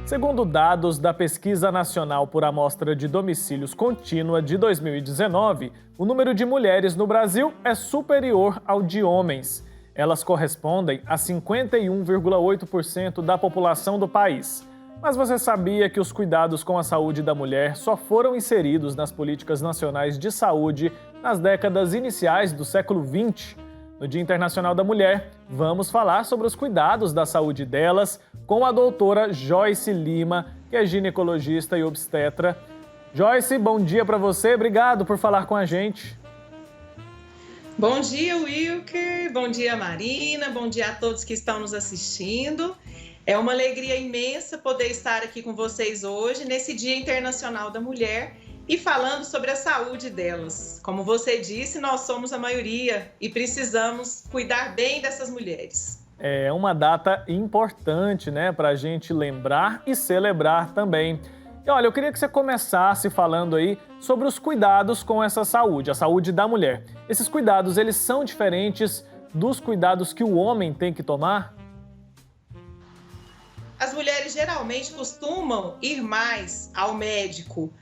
Segundo dados da Pesquisa Nacional por Amostra de Domicílios Contínua de 2019, o número de mulheres no Brasil é superior ao de homens. Elas correspondem a 51,8% da população do país. Mas você sabia que os cuidados com a saúde da mulher só foram inseridos nas políticas nacionais de saúde nas décadas iniciais do século XX? No Dia Internacional da Mulher, vamos falar sobre os cuidados da saúde delas com a doutora Joyce Lima, que é ginecologista e obstetra. Joyce, bom dia para você, obrigado por falar com a gente. Bom dia, Wilker, bom dia, Marina, bom dia a todos que estão nos assistindo. É uma alegria imensa poder estar aqui com vocês hoje, nesse Dia Internacional da Mulher, e falando sobre a saúde delas. Como você disse, nós somos a maioria e precisamos cuidar bem dessas mulheres. É uma data importante, né, para a gente lembrar e celebrar também. E olha, eu queria que você começasse falando aí sobre os cuidados com essa saúde, a saúde da mulher. Esses cuidados, eles são diferentes dos cuidados que o homem tem que tomar? As mulheres geralmente costumam ir mais ao médico.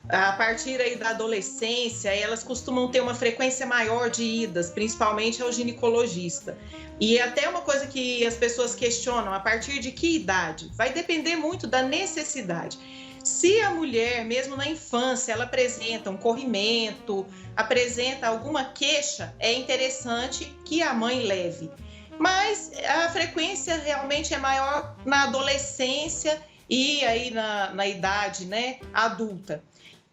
A partir aí da adolescência, elas costumam ter uma frequência maior de idas, principalmente ao ginecologista. E até uma coisa que as pessoas questionam, a partir de que idade? Vai depender muito da necessidade. Se a mulher, mesmo na infância, ela apresenta um corrimento, apresenta alguma queixa, é interessante que a mãe leve. Mas a frequência realmente é maior na adolescência e aí na idade, né, adulta.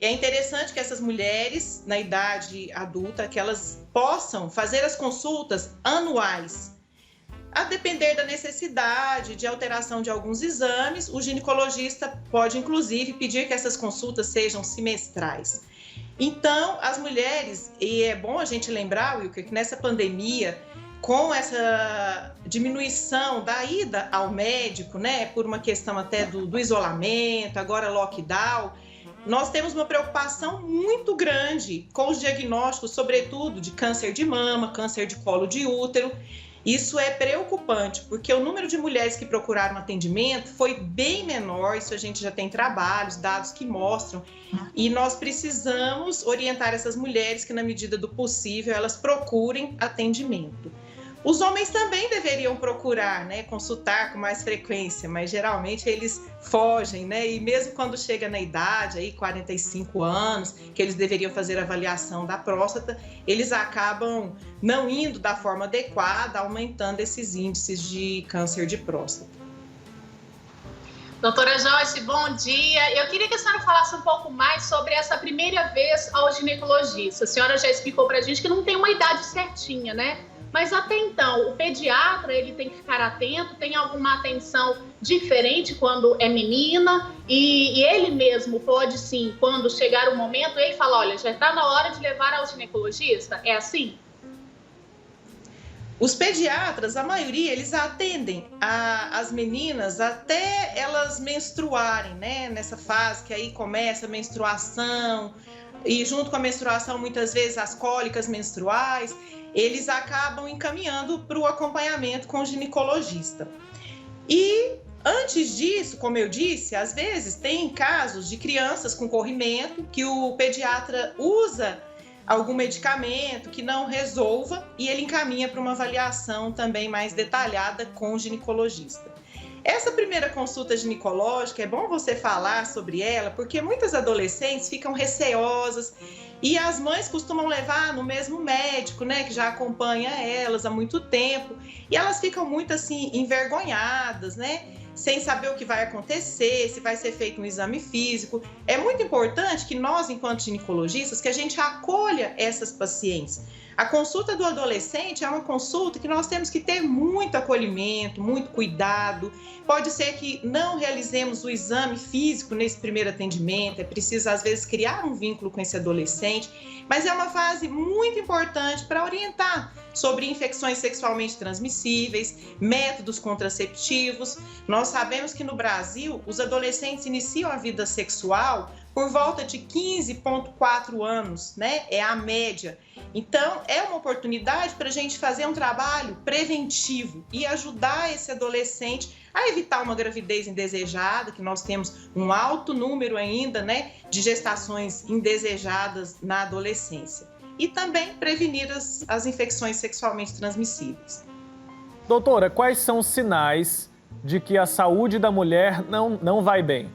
E é interessante que essas mulheres, na idade adulta, que elas possam fazer as consultas anuais. A depender da necessidade de alteração de alguns exames, o ginecologista pode, inclusive, pedir que essas consultas sejam semestrais. Então, as mulheres, e é bom a gente lembrar, Wilker, que nessa pandemia, com essa diminuição da ida ao médico, né, por uma questão até do isolamento, agora lockdown, nós temos uma preocupação muito grande com os diagnósticos, sobretudo de câncer de mama, câncer de colo de útero. Isso é preocupante, porque o número de mulheres que procuraram atendimento foi bem menor, isso a gente já tem trabalhos, dados que mostram, e nós precisamos orientar essas mulheres que, na medida do possível, elas procurem atendimento. Os homens também deveriam procurar, né, consultar com mais frequência, mas geralmente eles fogem, né? E mesmo quando chega na idade, aí 45 anos, que eles deveriam fazer a avaliação da próstata, eles acabam não indo da forma adequada, aumentando esses índices de câncer de próstata. Doutora Joyce, bom dia. Eu queria que a senhora falasse um pouco mais sobre essa primeira vez ao ginecologista. A senhora já explicou pra gente que não tem uma idade certinha, né? Mas até então, o pediatra, ele tem que ficar atento, tem alguma atenção diferente quando é menina e ele mesmo pode sim, quando chegar o momento, ele fala, olha, já está na hora de levar ao ginecologista, é assim? Os pediatras, a maioria, eles atendem as meninas até elas menstruarem, né? Nessa fase que aí começa a menstruação e junto com a menstruação, muitas vezes as cólicas menstruais, eles acabam encaminhando para o acompanhamento com o ginecologista. E antes disso, como eu disse, às vezes tem casos de crianças com corrimento que o pediatra usa algum medicamento que não resolva e ele encaminha para uma avaliação também mais detalhada com o ginecologista. Essa primeira consulta ginecológica, é bom você falar sobre ela, porque muitas adolescentes ficam receosas e as mães costumam levar no mesmo médico, né, que já acompanha elas há muito tempo, e elas ficam muito assim envergonhadas, né, sem saber o que vai acontecer, se vai ser feito um exame físico. É muito importante que nós, enquanto ginecologistas, que a gente acolha essas pacientes. A consulta do adolescente é uma consulta que nós temos que ter muito acolhimento, muito cuidado. Pode ser que não realizemos o exame físico nesse primeiro atendimento, é preciso, às vezes, criar um vínculo com esse adolescente, mas é uma fase muito importante para orientar sobre infecções sexualmente transmissíveis, métodos contraceptivos. Nós sabemos que no Brasil, os adolescentes iniciam a vida sexual por volta de 15,4 anos, né? É a média. Então, é uma oportunidade para a gente fazer um trabalho preventivo e ajudar esse adolescente a evitar uma gravidez indesejada, que nós temos um alto número ainda, né, de gestações indesejadas na adolescência. E também prevenir as infecções sexualmente transmissíveis. Doutora, quais são os sinais de que a saúde da mulher não vai bem?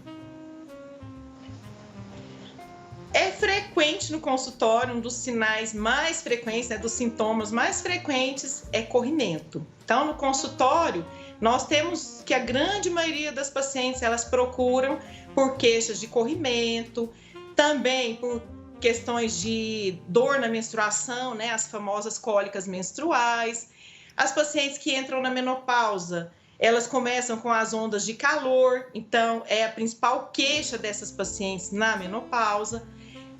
É frequente no consultório, um dos sinais mais frequentes, né, dos sintomas mais frequentes é corrimento. Então, no consultório, nós temos que a grande maioria das pacientes, elas procuram por queixas de corrimento, também por questões de dor na menstruação, né, as famosas cólicas menstruais. As pacientes que entram na menopausa, elas começam com as ondas de calor, então é a principal queixa dessas pacientes na menopausa.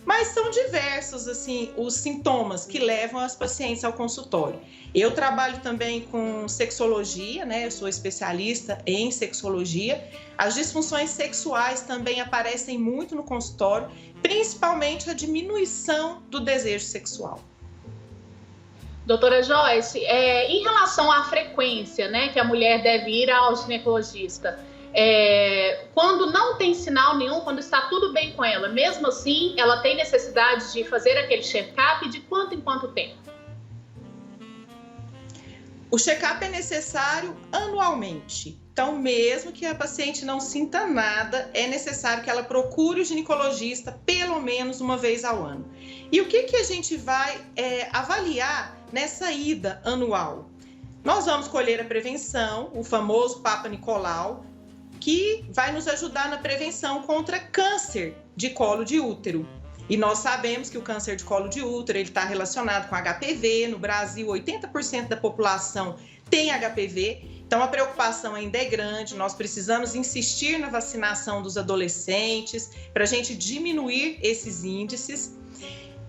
Mas são diversos, assim, os sintomas que levam as pacientes ao consultório. Eu trabalho também com sexologia, né? Eu sou especialista em sexologia. As disfunções sexuais também aparecem muito no consultório, principalmente a diminuição do desejo sexual. Doutora Joyce, em relação à frequência, né, que a mulher deve ir ao ginecologista, quando não tem sinal nenhum, quando está tudo bem com ela, mesmo assim, ela tem necessidade de fazer aquele check-up de quanto em quanto tempo? O check-up é necessário anualmente. Então, mesmo que a paciente não sinta nada, é necessário que ela procure o ginecologista pelo menos uma vez ao ano. E o que a gente vai avaliar nessa ida anual? Nós vamos colher a prevenção, o famoso Papa Nicolau, que vai nos ajudar na prevenção contra câncer de colo de útero. E nós sabemos que o câncer de colo de útero está relacionado com HPV. No Brasil, 80% da população tem HPV. Então, a preocupação ainda é grande. Nós precisamos insistir na vacinação dos adolescentes para a gente diminuir esses índices.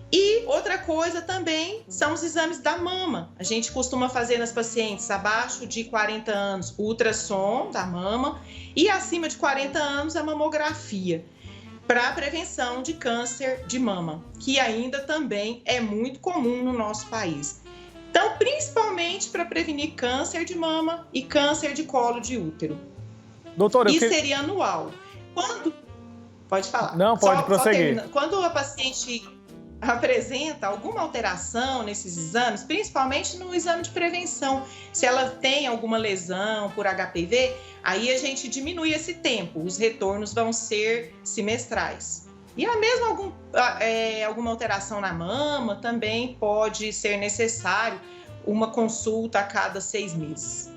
E outra coisa também são os exames da mama. A gente costuma fazer nas pacientes abaixo de 40 anos o ultrassom da mama e acima de 40 anos a mamografia para a prevenção de câncer de mama, que ainda também é muito comum no nosso país. Então, principalmente para prevenir câncer de mama e câncer de colo de útero. Doutora, seria anual. Pode falar. Não, pode prosseguir. Quando a paciente apresenta alguma alteração nesses exames, principalmente no exame de prevenção, se ela tem alguma lesão por HPV, aí a gente diminui esse tempo, os retornos vão ser semestrais. E a mesma alguma alteração na mama também pode ser necessário uma consulta a cada 6 meses.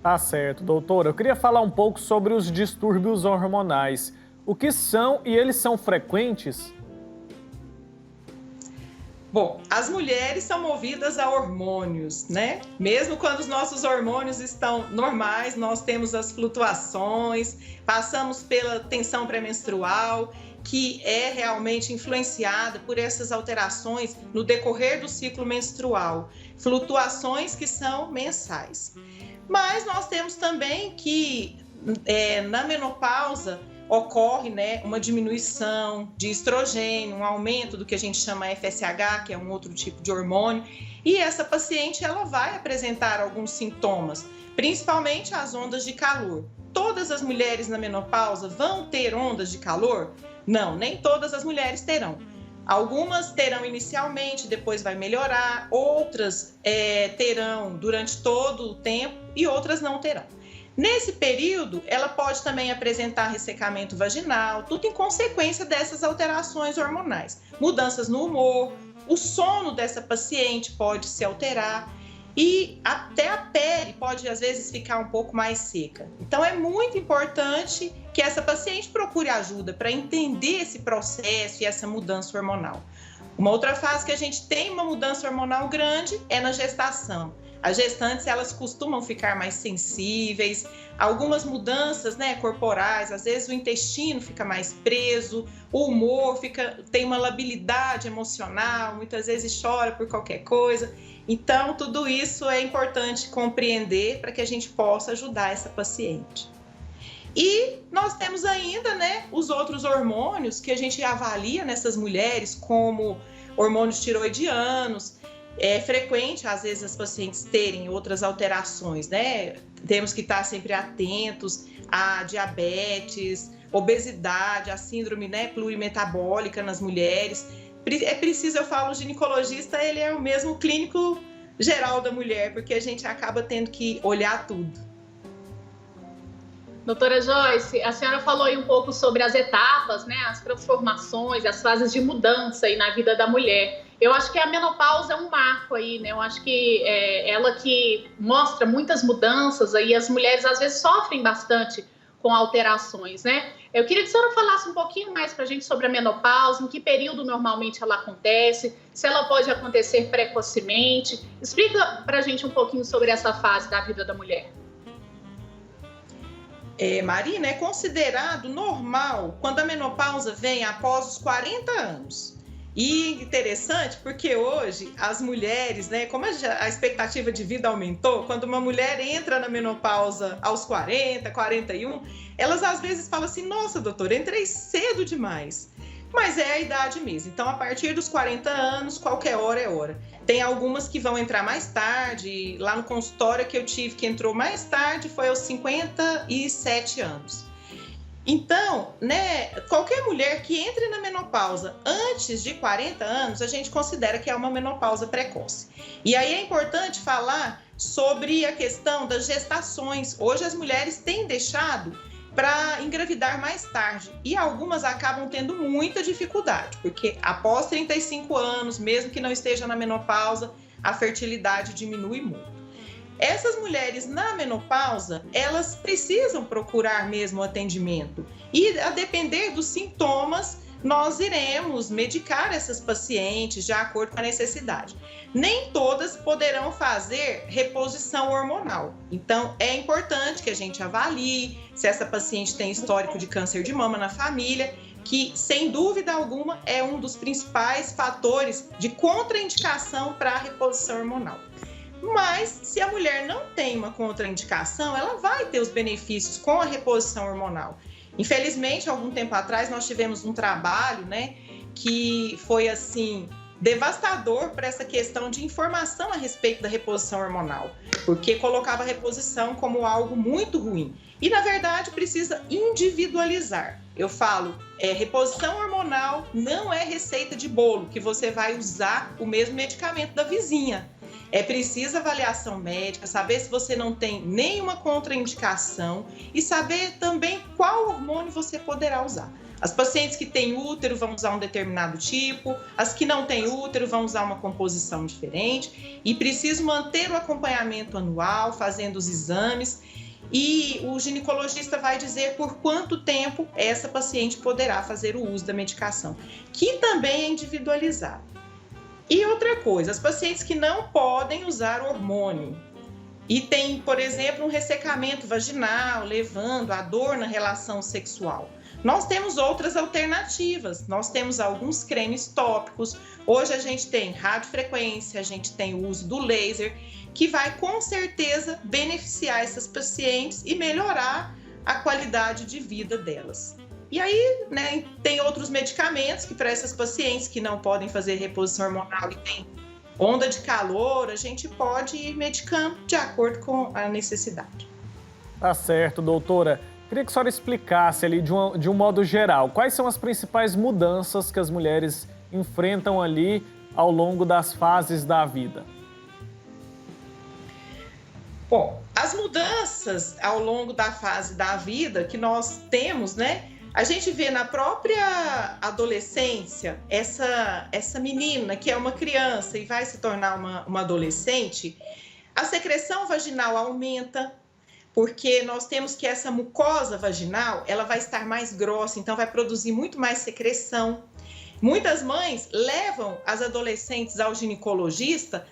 Tá certo, doutora. Eu queria falar um pouco sobre os distúrbios hormonais. O que são e eles são frequentes? Bom, as mulheres são movidas a hormônios, né? Mesmo quando os nossos hormônios estão normais, nós temos as flutuações, passamos pela tensão pré-menstrual, que é realmente influenciada por essas alterações no decorrer do ciclo menstrual, flutuações que são mensais. Mas nós temos também que na menopausa ocorre, né, uma diminuição de estrogênio, um aumento do que a gente chama FSH, que é um outro tipo de hormônio, e essa paciente ela vai apresentar alguns sintomas, principalmente as ondas de calor. Todas as mulheres na menopausa vão ter ondas de calor? Não, nem todas as mulheres terão. Algumas terão inicialmente, depois vai melhorar, outras terão durante todo o tempo e outras não terão. Nesse período, ela pode também apresentar ressecamento vaginal, tudo em consequência dessas alterações hormonais. Mudanças no humor, o sono dessa paciente pode se alterar e até a pele pode, às vezes, ficar um pouco mais seca. Então, é muito importante que essa paciente procure ajuda para entender esse processo e essa mudança hormonal. Uma outra fase que a gente tem uma mudança hormonal grande é na gestação. As gestantes, elas costumam ficar mais sensíveis, algumas mudanças, né, corporais, às vezes o intestino fica mais preso, o humor tem uma labilidade emocional, muitas vezes chora por qualquer coisa. Então, tudo isso é importante compreender para que a gente possa ajudar essa paciente. E nós temos ainda, né, os outros hormônios que a gente avalia nessas mulheres, como hormônios tiroidianos. É frequente, às vezes, as pacientes terem outras alterações, né? Temos que estar sempre atentos a diabetes, obesidade, a síndrome, né, plurimetabólica nas mulheres. É preciso, eu falo, o ginecologista, ele é o mesmo clínico geral da mulher, porque a gente acaba tendo que olhar tudo. Doutora Joyce, a senhora falou aí um pouco sobre as etapas, né, as transformações, as fases de mudança aí na vida da mulher. Eu acho que a menopausa é um marco aí, né? Eu acho que ela que mostra muitas mudanças aí, as mulheres às vezes sofrem bastante com alterações, né? Eu queria que a senhora falasse um pouquinho mais para a gente sobre a menopausa, em que período normalmente ela acontece, se ela pode acontecer precocemente. Explica para a gente um pouquinho sobre essa fase da vida da mulher. Marina, é considerado normal quando a menopausa vem após os 40 anos. E interessante porque hoje as mulheres, né, como a expectativa de vida aumentou, quando uma mulher entra na menopausa aos 40, 41, elas às vezes falam assim, nossa, doutora, entrei cedo demais. Mas é a idade mesmo. Então, a partir dos 40 anos, qualquer hora é hora. Tem algumas que vão entrar mais tarde. Lá no consultório que eu tive, que entrou mais tarde, foi aos 57 anos. Então, né, qualquer mulher que entre na menopausa antes de 40 anos, a gente considera que é uma menopausa precoce. E aí é importante falar sobre a questão das gestações. Hoje as mulheres têm deixado para engravidar mais tarde e algumas acabam tendo muita dificuldade, porque após 35 anos, mesmo que não esteja na menopausa, a fertilidade diminui muito. Essas mulheres na menopausa, elas precisam procurar mesmo atendimento e, a depender dos sintomas, nós iremos medicar essas pacientes de acordo com a necessidade. Nem todas poderão fazer reposição hormonal. Então, é importante que a gente avalie se essa paciente tem histórico de câncer de mama na família, que, sem dúvida alguma, é um dos principais fatores de contraindicação para a reposição hormonal. Mas, se a mulher não tem uma contraindicação, ela vai ter os benefícios com a reposição hormonal. Infelizmente, algum tempo atrás, nós tivemos um trabalho, né, que foi, assim, devastador para essa questão de informação a respeito da reposição hormonal, porque colocava a reposição como algo muito ruim. E, na verdade, precisa individualizar. Eu falo, reposição hormonal não é receita de bolo, que você vai usar o mesmo medicamento da vizinha. É preciso avaliação médica, saber se você não tem nenhuma contraindicação e saber também qual hormônio você poderá usar. As pacientes que têm útero vão usar um determinado tipo, as que não têm útero vão usar uma composição diferente e preciso manter o acompanhamento anual, fazendo os exames, e o ginecologista vai dizer por quanto tempo essa paciente poderá fazer o uso da medicação, que também é individualizado. E outra coisa, as pacientes que não podem usar hormônio e tem, por exemplo, um ressecamento vaginal, levando a dor na relação sexual. Nós temos outras alternativas, nós temos alguns cremes tópicos, hoje a gente tem radiofrequência, a gente tem o uso do laser, que vai com certeza beneficiar essas pacientes e melhorar a qualidade de vida delas. E aí, né, tem outros medicamentos que para essas pacientes que não podem fazer reposição hormonal e tem onda de calor, a gente pode ir medicando de acordo com a necessidade. Tá certo, doutora. Queria que a senhora explicasse ali de um modo geral, quais são as principais mudanças que as mulheres enfrentam ali ao longo das fases da vida. Bom, as mudanças ao longo da fase da vida que nós temos, né? A gente vê na própria adolescência, essa menina que é uma criança e vai se tornar uma adolescente, a secreção vaginal aumenta, porque nós temos que essa mucosa vaginal, ela vai estar mais grossa, então vai produzir muito mais secreção. Muitas mães levam as adolescentes ao ginecologista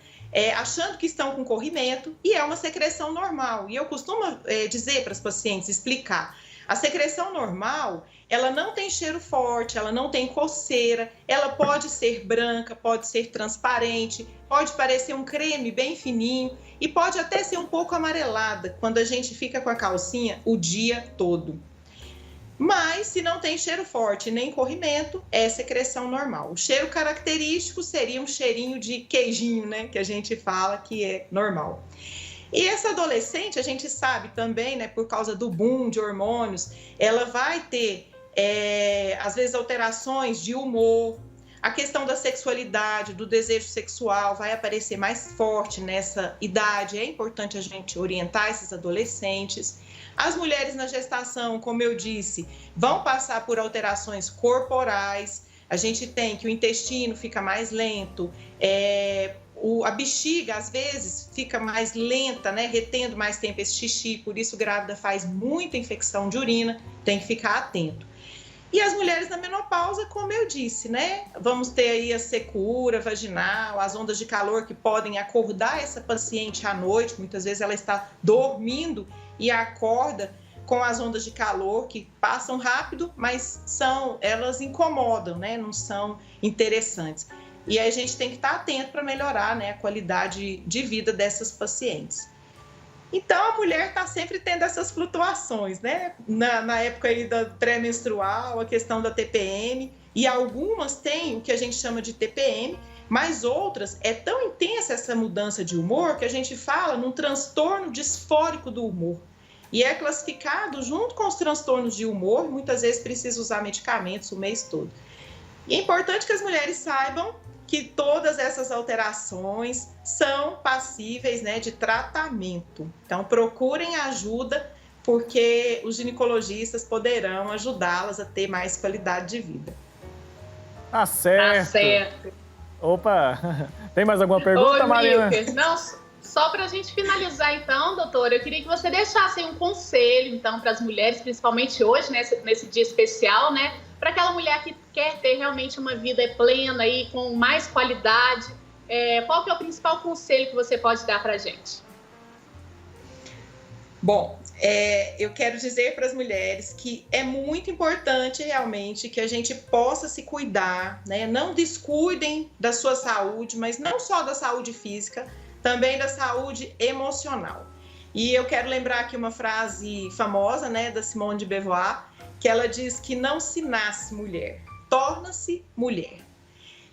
achando que estão com corrimento, e é uma secreção normal. E eu costumo dizer para as pacientes, explicar, a secreção normal, ela não tem cheiro forte, ela não tem coceira, ela pode ser branca, pode ser transparente, pode parecer um creme bem fininho e pode até ser um pouco amarelada quando a gente fica com a calcinha o dia todo. Mas, se não tem cheiro forte nem corrimento, é secreção normal. O cheiro característico seria um cheirinho de queijinho, né? Que a gente fala que é normal. E essa adolescente, a gente sabe também, né? Por causa do boom de hormônios, ela vai ter, às vezes, alterações de humor. A questão da sexualidade, do desejo sexual vai aparecer mais forte nessa idade. É importante a gente orientar esses adolescentes. As mulheres na gestação, como eu disse, vão passar por alterações corporais. A gente tem que o intestino fica mais lento, a bexiga, às vezes, fica mais lenta, né? Retendo mais tempo esse xixi, por isso grávida faz muita infecção de urina, tem que ficar atento. E as mulheres na menopausa, como eu disse, né? Vamos ter aí a secura vaginal, as ondas de calor que podem acordar essa paciente à noite, muitas vezes ela está dormindo e acorda com as ondas de calor que passam rápido, mas elas incomodam, né? Não são interessantes. E aí a gente tem que estar atento para melhorar, né, a qualidade de vida dessas pacientes. Então, a mulher está sempre tendo essas flutuações, né? Na época aí da pré-menstrual, a questão da TPM, e algumas têm o que a gente chama de TPM, mas outras, é tão intensa essa mudança de humor que a gente fala num transtorno disfórico do humor. E é classificado junto com os transtornos de humor, muitas vezes precisa usar medicamentos o mês todo. E é importante que as mulheres saibam que todas essas alterações são passíveis, né, de tratamento. Então, procurem ajuda, porque os ginecologistas poderão ajudá-las a ter mais qualidade de vida. Tá certo. Tá certo. Opa, tem mais alguma pergunta, Oi, Marina? Milker. Não, só para a gente finalizar, então, doutora, eu queria que você deixasse um conselho, então, para as mulheres, principalmente hoje, nesse dia especial, né? Para aquela mulher que quer ter realmente uma vida plena e com mais qualidade, qual que é o principal conselho que você pode dar para a gente? Bom, eu quero dizer para as mulheres que é muito importante realmente que a gente possa se cuidar, né? Não descuidem da sua saúde, mas não só da saúde física, também da saúde emocional. E eu quero lembrar aqui uma frase famosa, né, da Simone de Beauvoir, que ela diz que não se nasce mulher, torna-se mulher.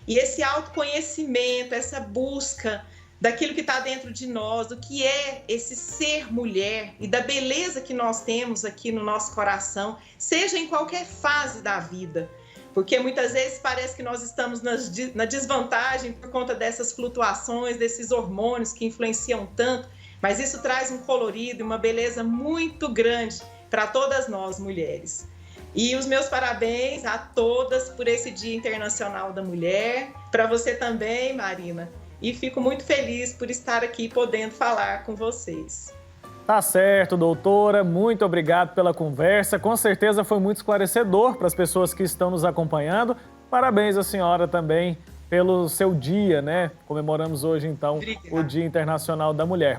E esse autoconhecimento, essa busca daquilo que está dentro de nós, do que é esse ser mulher e da beleza que nós temos aqui no nosso coração, seja em qualquer fase da vida. Porque muitas vezes parece que nós estamos na desvantagem por conta dessas flutuações, desses hormônios que influenciam tanto, mas isso traz um colorido e uma beleza muito grande para todas nós mulheres. E os meus parabéns a todas por esse Dia Internacional da Mulher, para você também, Marina, e fico muito feliz por estar aqui podendo falar com vocês. Tá certo, doutora, muito obrigado pela conversa, com certeza foi muito esclarecedor para as pessoas que estão nos acompanhando. Parabéns à senhora também pelo seu dia, né? Comemoramos hoje, então, o Dia Internacional da Mulher.